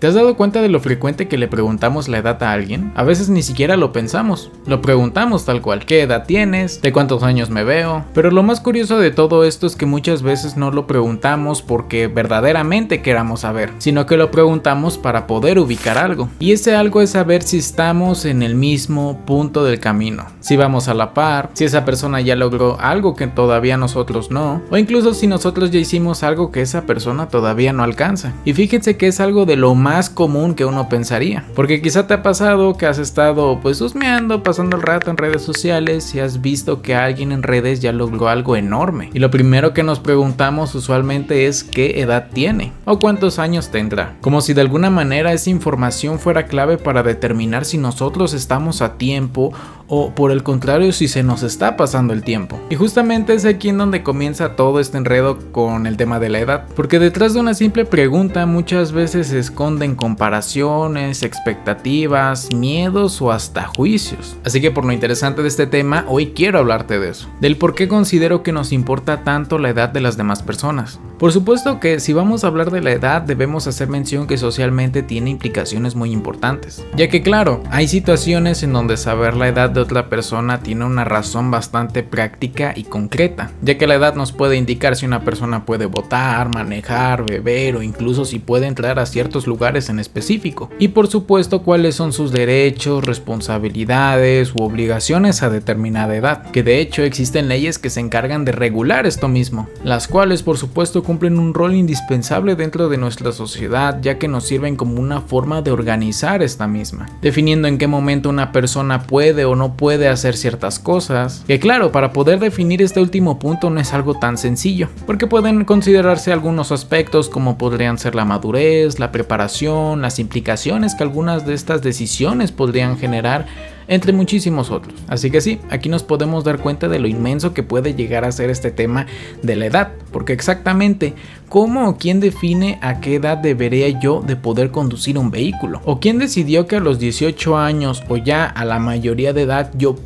¿Te has dado cuenta de lo frecuente que le preguntamos la edad a alguien? A veces ni siquiera lo pensamos, lo preguntamos tal cual. ¿Qué edad tienes? ¿De cuántos años me veo? Pero lo más curioso de todo esto es que muchas veces no lo preguntamos porque verdaderamente queramos saber, sino que lo preguntamos para poder ubicar algo. Y ese algo es saber si estamos en el mismo punto del camino, si vamos a la par, si esa persona ya logró algo que todavía nosotros no, o incluso si nosotros ya hicimos algo que esa persona todavía no alcanza. Y fíjense que es algo de lo más común que uno pensaría, porque quizá te ha pasado que has estado pues husmeando, pasando el rato en redes sociales y has visto que alguien en redes ya logró algo enorme, y lo primero que nos preguntamos usualmente es qué edad tiene o cuántos años tendrá, como si de alguna manera esa información fuera clave para determinar si nosotros estamos a tiempo o por el contrario si se nos está pasando el tiempo. Y justamente es aquí en donde comienza todo este enredo con el tema de la edad, porque detrás de una simple pregunta muchas veces se esconden comparaciones, expectativas, miedos o hasta juicios. Así que por lo interesante de este tema, hoy quiero hablarte de eso, del por qué considero que nos importa tanto la edad de las demás personas. Por supuesto que si vamos a hablar de la edad debemos hacer mención que socialmente tiene implicaciones muy importantes, ya que claro, hay situaciones en donde saber la edad de otra persona tiene una razón bastante práctica y concreta, ya que la edad nos puede indicar si una persona puede votar, manejar, beber o incluso si puede entrar a ciertos lugares en específico, y por supuesto cuáles son sus derechos, responsabilidades u obligaciones a determinada edad, que de hecho existen leyes que se encargan de regular esto mismo, las cuales por supuesto cumplen un rol indispensable dentro de nuestra sociedad, ya que nos sirven como una forma de organizar esta misma, definiendo en qué momento una persona puede o no puede hacer ciertas cosas, que claro, para poder definir este último punto no es algo tan sencillo, porque pueden considerarse algunos aspectos como podrían ser la madurez, la preparación, las implicaciones que algunas de estas decisiones podrían generar, entre muchísimos otros. Así que sí, aquí nos podemos dar cuenta de lo inmenso que puede llegar a ser este tema de la edad, porque exactamente, ¿cómo o quién define a qué edad debería yo de poder conducir un vehículo? ¿O quién decidió que a los 18 años o ya a la mayoría de edad yo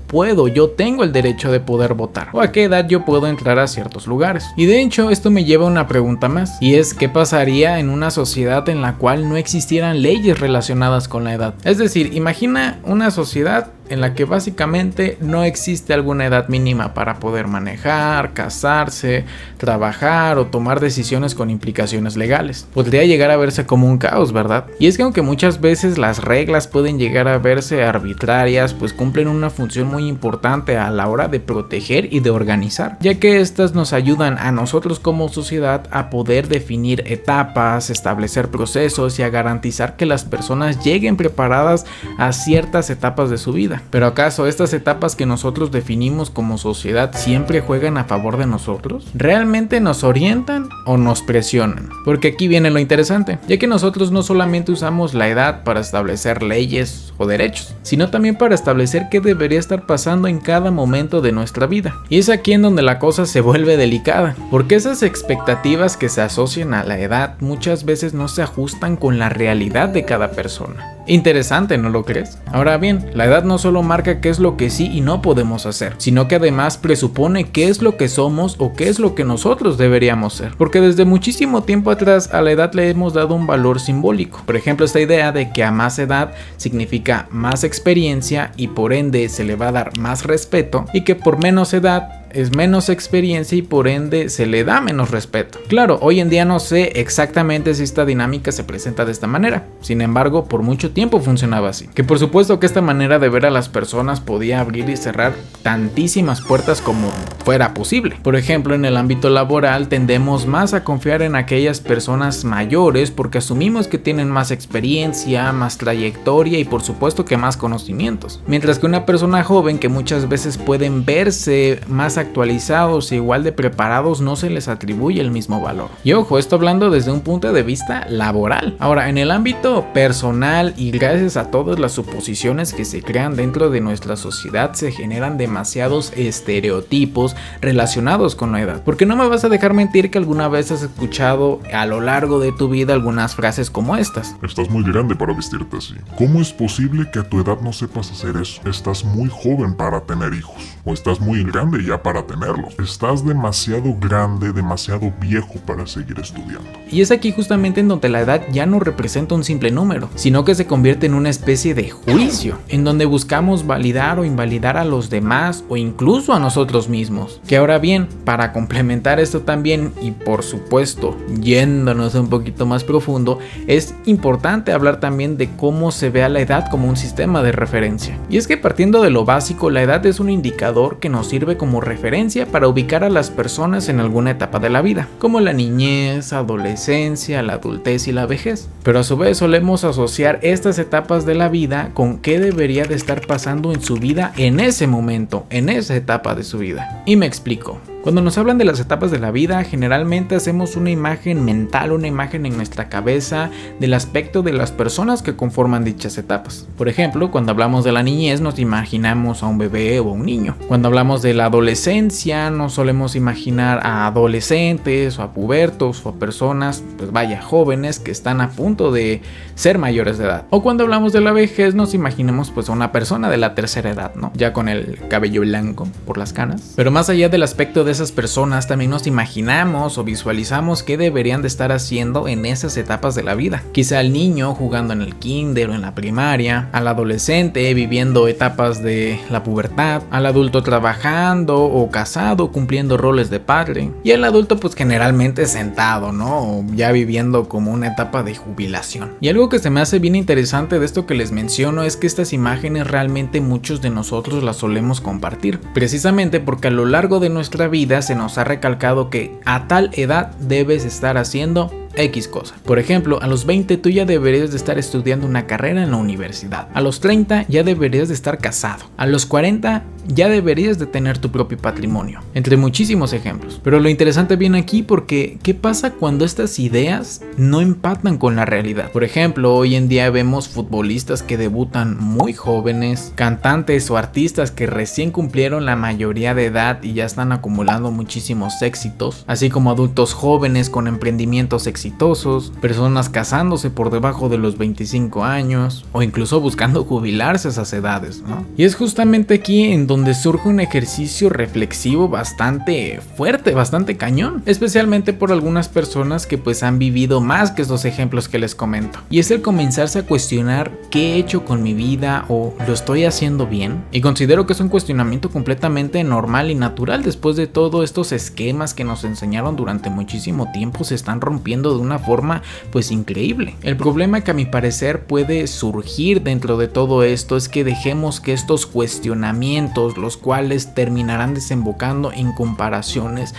tengo el derecho de poder votar? ¿O a qué edad yo puedo entrar a ciertos lugares? Y de hecho esto me lleva a una pregunta más, y es ¿qué pasaría en una sociedad en la cual no existieran leyes relacionadas con la edad? Es decir, imagina una sociedad en la que básicamente no existe alguna edad mínima para poder manejar, casarse, trabajar o tomar decisiones con implicaciones legales. Podría llegar a verse como un caos, ¿verdad? Y es que aunque muchas veces las reglas pueden llegar a verse arbitrarias, pues cumplen una función muy importante a la hora de proteger y de organizar, ya que estas nos ayudan a nosotros como sociedad a poder definir etapas, establecer procesos y a garantizar que las personas lleguen preparadas a ciertas etapas de su vida. ¿Pero acaso estas etapas que nosotros definimos como sociedad siempre juegan a favor de nosotros? ¿Realmente nos orientan o nos presionan? Porque aquí viene lo interesante, ya que nosotros no solamente usamos la edad para establecer leyes o derechos, sino también para establecer qué debería estar pasando en cada momento de nuestra vida. Y es aquí en donde la cosa se vuelve delicada, porque esas expectativas que se asocian a la edad muchas veces no se ajustan con la realidad de cada persona. Interesante, ¿no lo crees? Ahora bien, la edad no solo marca qué es lo que sí y no podemos hacer, sino que además presupone qué es lo que somos o qué es lo que nosotros deberíamos ser, porque desde muchísimo tiempo atrás a la edad le hemos dado un valor simbólico. Por ejemplo, esta idea de que a más edad significa más experiencia y por ende se le va a dar más respeto, y que por menos edad es menos experiencia y por ende se le da menos respeto. Claro, hoy en día no sé exactamente si esta dinámica se presenta de esta manera, sin embargo por mucho tiempo funcionaba así, que por supuesto que esta manera de ver a las personas podía abrir y cerrar tantísimas puertas como fuera posible. Por ejemplo, en el ámbito laboral tendemos más a confiar en aquellas personas mayores porque asumimos que tienen más experiencia, más trayectoria y por supuesto que más conocimientos, mientras que una persona joven que muchas veces pueden verse más actualizados e igual de preparados no se les atribuye el mismo valor. Y ojo, esto hablando desde un punto de vista laboral. Ahora, en el ámbito personal y gracias a todas las suposiciones que se crean dentro de nuestra sociedad se generan demasiados estereotipos relacionados con la edad. Porque no me vas a dejar mentir que alguna vez has escuchado a lo largo de tu vida algunas frases como estas. Estás muy grande para vestirte así. ¿Cómo es posible que a tu edad no sepas hacer eso? Estás muy joven para tener hijos. O estás muy grande ya para tenerlo. Estás demasiado grande, demasiado viejo para seguir estudiando. Y es aquí justamente en donde la edad ya no representa un simple número, sino que se convierte en una especie de juicio, en donde buscamos validar o invalidar a los demás o incluso a nosotros mismos. Que ahora bien, para complementar esto también, y por supuesto yéndonos un poquito más profundo, es importante hablar también de cómo se ve a la edad como un sistema de referencia. Y es que partiendo de lo básico, la edad es un indicador que nos sirve como referencia para ubicar a las personas en alguna etapa de la vida, como la niñez, adolescencia, la adultez y la vejez. Pero a su vez solemos asociar estas etapas de la vida con qué debería de estar pasando en su vida en ese momento, en esa etapa de su vida. Y me explico. Cuando nos hablan de las etapas de la vida, generalmente hacemos una imagen mental, una imagen en nuestra cabeza del aspecto de las personas que conforman dichas etapas. Por ejemplo, cuando hablamos de la niñez nos imaginamos a un bebé o a un niño. Cuando hablamos de la adolescencia nos solemos imaginar a adolescentes o a pubertos o a personas, pues vaya, jóvenes que están a punto de ser mayores de edad. O cuando hablamos de la vejez nos imaginamos pues a una persona de la tercera edad, ¿no? Ya con el cabello blanco por las canas. Pero más allá del aspecto de esas personas, también nos imaginamos o visualizamos qué deberían de estar haciendo en esas etapas de la vida. Quizá el niño jugando en el kinder o en la primaria, al adolescente viviendo etapas de la pubertad, al adulto trabajando o casado cumpliendo roles de padre, y el adulto pues generalmente sentado, ¿no? O ya viviendo como una etapa de jubilación. Y algo que se me hace bien interesante de esto que les menciono es que estas imágenes realmente muchos de nosotros las solemos compartir, precisamente porque a lo largo de nuestra vida se nos ha recalcado que a tal edad debes estar haciendo X cosa. Por ejemplo, a los 20 tú ya deberías de estar estudiando una carrera en la universidad. A los 30 ya deberías de estar casado. A los 40 ya deberías de tener tu propio patrimonio. Entre muchísimos ejemplos. Pero lo interesante viene aquí porque ¿qué pasa cuando estas ideas no empatan con la realidad? Por ejemplo, hoy en día vemos futbolistas que debutan muy jóvenes, cantantes o artistas que recién cumplieron la mayoría de edad y ya están acumulando muchísimos éxitos, así como adultos jóvenes con emprendimientos exitosos, personas casándose por debajo de los 25 años o incluso buscando jubilarse a esas edades, ¿no? Y es justamente aquí en donde surge un ejercicio reflexivo bastante fuerte, bastante cañón, especialmente por algunas personas que pues han vivido más que estos ejemplos que les comento. Y es el comenzarse a cuestionar qué he hecho con mi vida o lo estoy haciendo bien. Y considero que es un cuestionamiento completamente normal y natural después de todos estos esquemas que nos enseñaron durante muchísimo tiempo se están rompiendo de una forma pues increíble. El problema que a mi parecer puede surgir dentro de todo esto es que dejemos que estos cuestionamientos, los cuales terminarán desembocando en comparaciones,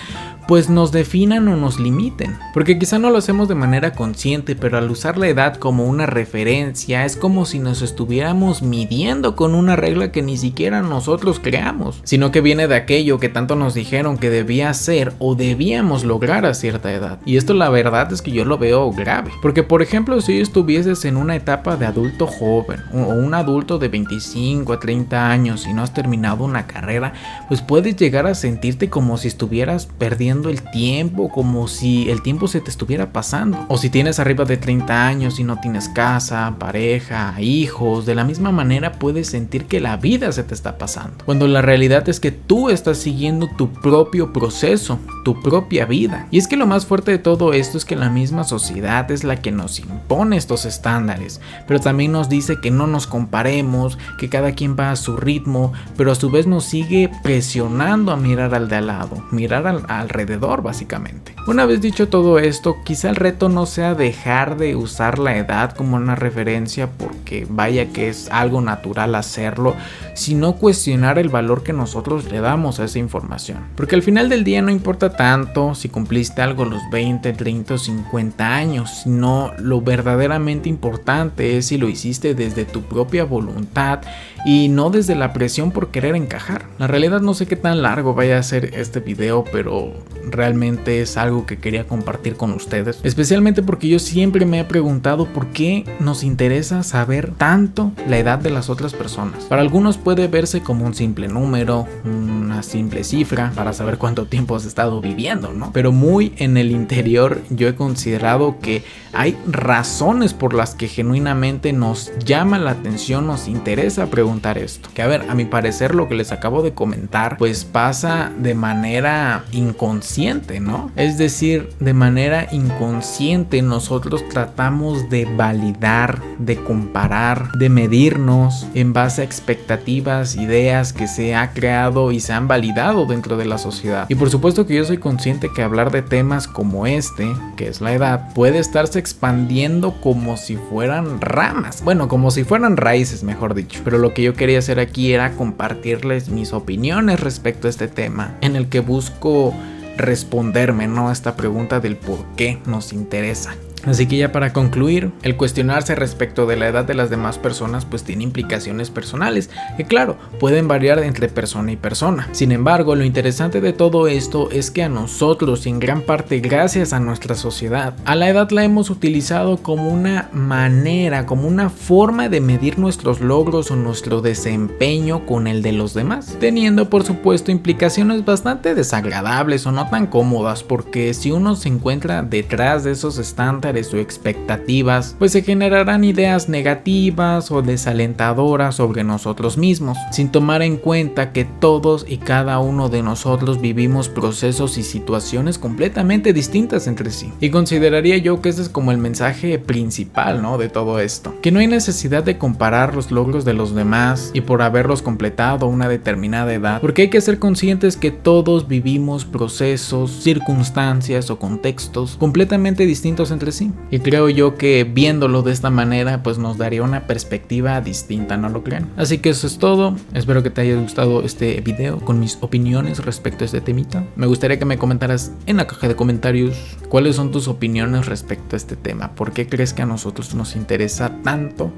pues nos definan o nos limiten, porque quizá no lo hacemos de manera consciente, pero al usar la edad como una referencia es como si nos estuviéramos midiendo con una regla que ni siquiera nosotros creamos, sino que viene de aquello que tanto nos dijeron que debía ser o debíamos lograr a cierta edad. Y esto la verdad es que yo lo veo grave, porque por ejemplo si estuvieses en una etapa de adulto joven o un adulto de 25 a 30 años y no has terminado una carrera, pues puedes llegar a sentirte como si estuvieras perdiendo el tiempo, como si el tiempo se te estuviera pasando. O si tienes arriba de 30 años y no tienes casa, pareja, hijos, de la misma manera puedes sentir que la vida se te está pasando, cuando la realidad es que tú estás siguiendo tu propio proceso, tu propia vida. Y es que lo más fuerte de todo esto es que la misma sociedad es la que nos impone estos estándares, pero también nos dice que no nos comparemos, que cada quien va a su ritmo, pero a su vez nos sigue presionando a mirar al de al lado, mirar alrededor básicamente. Una vez dicho todo esto, quizá el reto no sea dejar de usar la edad como una referencia porque vaya que es algo natural hacerlo, sino cuestionar el valor que nosotros le damos a esa información. Porque al final del día no importa tanto si cumpliste algo a los 20, 30 o 50 años, sino lo verdaderamente importante es si lo hiciste desde tu propia voluntad y no desde la presión por querer encajar. La realidad no sé qué tan largo vaya a ser este video, pero realmente es algo que quería compartir con ustedes, especialmente porque yo siempre me he preguntado por qué nos interesa saber tanto la edad de las otras personas. Para algunos puede verse como un simple número, una simple cifra para saber cuánto tiempo has estado viviendo, ¿no? Pero muy en el interior yo he considerado que hay razones por las que genuinamente nos llama la atención, nos interesa preguntar esto. Que a ver, a mi parecer lo que les acabo de comentar pues pasa de manera inconsciente, ¿no? Es decir, de manera inconsciente nosotros tratamos de validar, de comparar, de medirnos en base a expectativas, ideas que se ha creado y se han validado dentro de la sociedad. Y por supuesto que yo soy consciente que hablar de temas como este, que es la edad, puede estarse expandiendo como si fueran ramas, bueno, como si fueran raíces, mejor dicho. Pero lo que yo quería hacer aquí era compartirles mis opiniones respecto a este tema, en el que busco responderme, ¿no?, a esta pregunta del por qué nos interesa. Así que ya para concluir, el cuestionarse respecto de la edad de las demás personas pues tiene implicaciones personales que claro, pueden variar entre persona y persona. Sin embargo, lo interesante de todo esto es que a nosotros y en gran parte gracias a nuestra sociedad, a la edad la hemos utilizado como una manera, como una forma de medir nuestros logros o nuestro desempeño con el de los demás, teniendo por supuesto implicaciones bastante desagradables o no tan cómodas, porque si uno se encuentra detrás de esos estándares o expectativas, pues se generarán ideas negativas o desalentadoras sobre nosotros mismos, sin tomar en cuenta que todos y cada uno de nosotros vivimos procesos y situaciones completamente distintas entre sí. Y consideraría yo que ese es como el mensaje principal, ¿no?, de todo esto, que no hay necesidad de comparar los logros de los demás y por haberlos completado a una determinada edad, porque hay que ser conscientes que todos vivimos procesos, circunstancias o contextos completamente distintos entre sí. Y creo yo que viéndolo de esta manera pues nos daría una perspectiva distinta, ¿no lo creen? Así que eso es todo. Espero que te haya gustado este video con mis opiniones respecto a este temita. Me gustaría que me comentaras en la caja de comentarios cuáles son tus opiniones respecto a este tema. ¿Por qué crees que a nosotros nos interesa tanto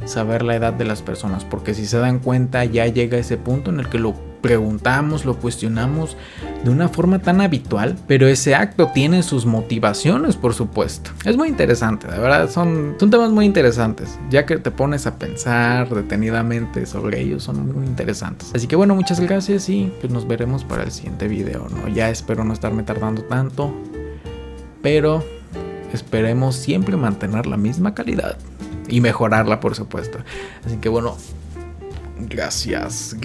saber la edad de las personas? Porque si se dan cuenta ya llega ese punto en el que lo preguntamos, lo cuestionamos de una forma tan habitual, pero ese acto tiene sus motivaciones, por supuesto. Es muy interesante, de verdad, son temas muy interesantes, ya que te pones a pensar detenidamente sobre ellos, son muy interesantes. Así que bueno, muchas gracias y pues nos veremos para el siguiente video, ¿no? Ya espero no estarme tardando tanto, pero esperemos siempre mantener la misma calidad y mejorarla, por supuesto. Así que bueno, gracias.